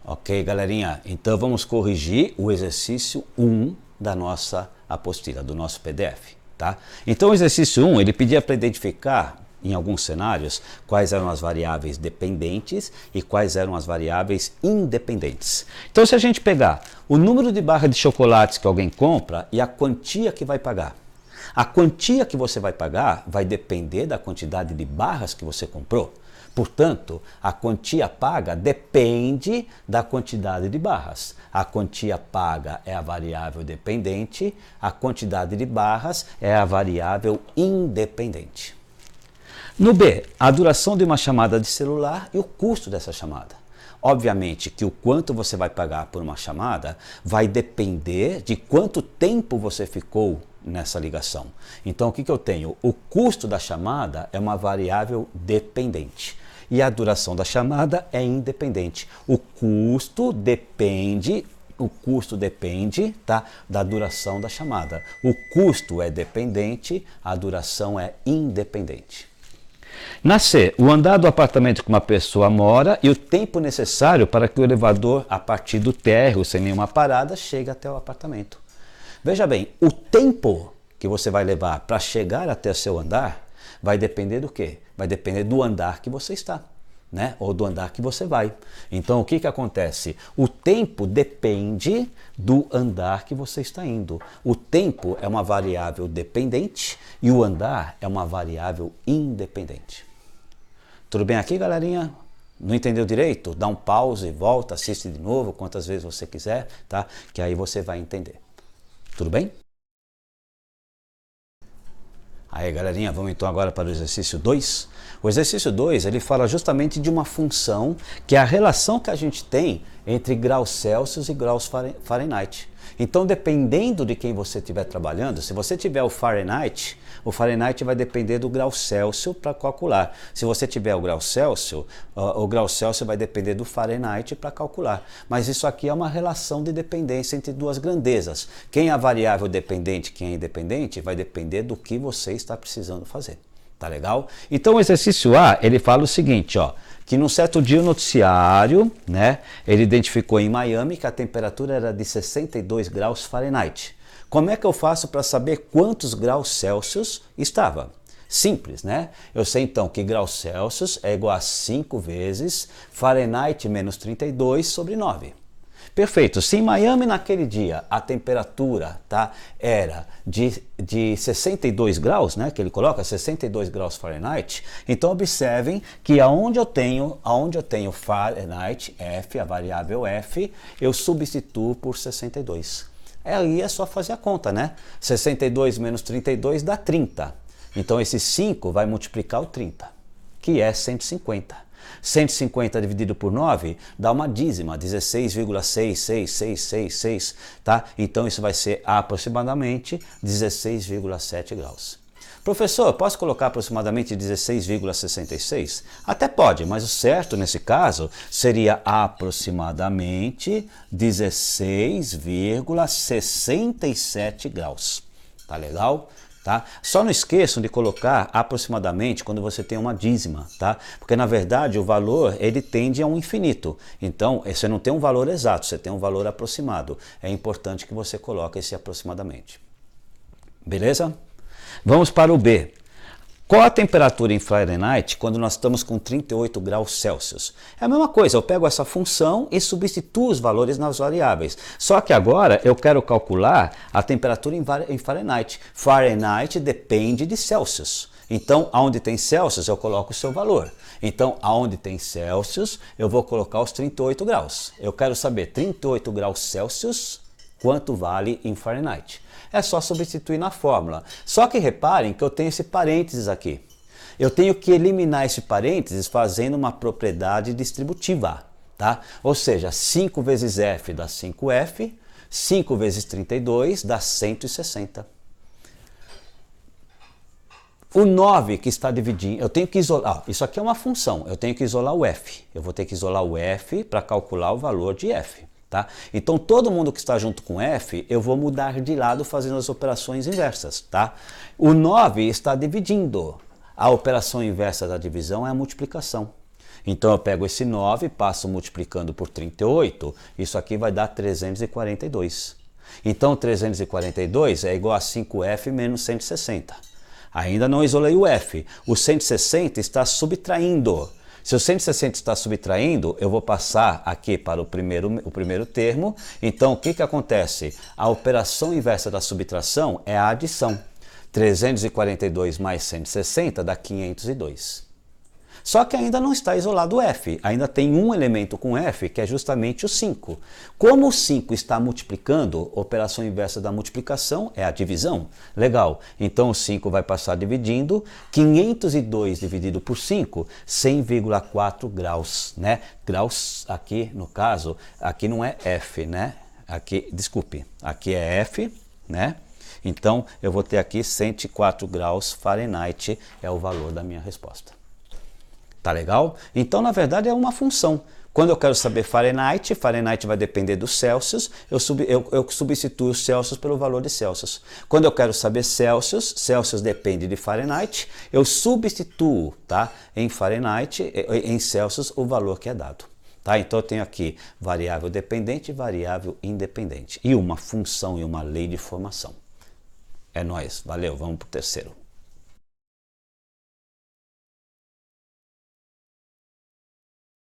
Ok, galerinha? Então vamos corrigir o exercício 1 da nossa apostila, do nosso PDF, tá? Então o exercício 1, ele pedia para identificar, em alguns cenários, quais eram as variáveis dependentes e quais eram as variáveis independentes. Então se a gente pegar o número de barras de chocolates que alguém compra e a quantia que vai pagar. A quantia que você vai pagar vai depender da quantidade de barras que você comprou. Portanto, a quantia paga depende da quantidade de barras. A quantia paga é a variável dependente, a quantidade de barras é a variável independente. No B, a duração de uma chamada de celular e o custo dessa chamada. Obviamente que o quanto você vai pagar por uma chamada vai depender de quanto tempo você ficou nessa ligação. Então o que eu tenho? O custo da chamada é uma variável dependente. E a duração da chamada é independente. O custo depende, tá, da duração da chamada. O custo é dependente, a duração é independente. Na C, o andar do apartamento que uma pessoa mora e o tempo necessário para que o elevador, a partir do térreo, sem nenhuma parada, chegue até o apartamento. Veja bem, o tempo que você vai levar para chegar até seu andar vai depender do quê? Vai depender do andar que você está, né? Ou do andar que você vai. Então, o que acontece? O tempo depende do andar que você está indo. O tempo é uma variável dependente e o andar é uma variável independente. Tudo bem aqui, galerinha? Não entendeu direito? Dá um pause, volta, assiste de novo, quantas vezes você quiser, tá? Que aí você vai entender. Tudo bem? Aí, galerinha, vamos então agora para o exercício 2. O exercício 2, ele fala justamente de uma função que é a relação que a gente tem entre graus Celsius e graus Fahrenheit. Então, dependendo de quem você estiver trabalhando, se você tiver o Fahrenheit vai depender do grau Celsius para calcular. Se você tiver o grau Celsius vai depender do Fahrenheit para calcular. Mas isso aqui é uma relação de dependência entre duas grandezas. Quem é a variável dependente, quem é independente, vai depender do que você está precisando fazer. Tá legal? Então o exercício A, ele fala o seguinte, ó, que num certo dia o noticiário, né, ele identificou em Miami que a temperatura era de 62 graus Fahrenheit. Como é que eu faço para saber quantos graus Celsius estava? Simples, né? Eu sei então que graus Celsius é igual a 5 vezes Fahrenheit menos 32 sobre 9. Perfeito. Se em Miami naquele dia a temperatura, tá, era de 62 graus, né, que ele coloca 62 graus Fahrenheit, então observem que aonde eu tenho Fahrenheit, F, a variável F, eu substituo por 62. Aí é só fazer a conta, né? 62 menos 32 dá 30. Então esse 5 vai multiplicar o 30, que é 150. 150 dividido por 9 dá uma dízima, 16,66666, tá? Então isso vai ser aproximadamente 16,7 graus. Professor, posso colocar aproximadamente 16,66? Até pode, mas o certo nesse caso seria aproximadamente 16,67 graus. Tá legal? Tá? Só não esqueçam de colocar aproximadamente quando você tem uma dízima, tá? Porque na verdade o valor ele tende a um infinito. Então você não tem um valor exato, você tem um valor aproximado. É importante que você coloque esse aproximadamente. Beleza? Vamos para o B. Qual a temperatura em Fahrenheit quando nós estamos com 38 graus Celsius? É a mesma coisa, eu pego essa função e substituo os valores nas variáveis. Só que agora eu quero calcular a temperatura em Fahrenheit. Fahrenheit depende de Celsius. Então, aonde tem Celsius, eu coloco o seu valor. Então, aonde tem Celsius, eu vou colocar os 38 graus. Eu quero saber 38 graus Celsius, quanto vale em Fahrenheit. É só substituir na fórmula. Só que reparem que eu tenho esse parênteses aqui. Eu tenho que eliminar esse parênteses fazendo uma propriedade distributiva, tá? Ou seja, 5 vezes F dá 5F, 5 vezes 32 dá 160. O 9 que está dividindo, eu tenho que isolar, isso aqui é uma função, eu tenho que isolar o F. Eu vou ter que isolar o F para calcular o valor de F. Tá? Então todo mundo que está junto com F, eu vou mudar de lado fazendo as operações inversas. Tá? O 9 está dividindo. A operação inversa da divisão é a multiplicação. Então eu pego esse 9, passo multiplicando por 38, isso aqui vai dar 342. Então 342 é igual a 5F menos 160. Ainda não isolei o F. O 160 está subtraindo. Se o 160 está subtraindo, eu vou passar aqui para o primeiro termo. Então, o que acontece? A operação inversa da subtração é a adição. 342 mais 160 dá 502. Só que ainda não está isolado o F. Ainda tem um elemento com F, que é justamente o 5. Como o 5 está multiplicando, a operação inversa da multiplicação é a divisão. Legal. Então o 5 vai passar dividindo. 502 dividido por 5, 100,4 graus, né? Graus aqui, no caso, aqui não é F, né? Aqui, desculpe, aqui é F, né? Então eu vou ter aqui 104 graus Fahrenheit, é o valor da minha resposta. Tá legal? Então, na verdade, é uma função. Quando eu quero saber Fahrenheit, Fahrenheit vai depender dos Celsius, eu substituo os Celsius pelo valor de Celsius. Quando eu quero saber Celsius, Celsius depende de Fahrenheit, eu substituo, tá, em Fahrenheit, em Celsius, o valor que é dado. Tá? Então eu tenho aqui variável dependente e variável independente. E uma função e uma lei de formação. É nóis, valeu, vamos para o terceiro.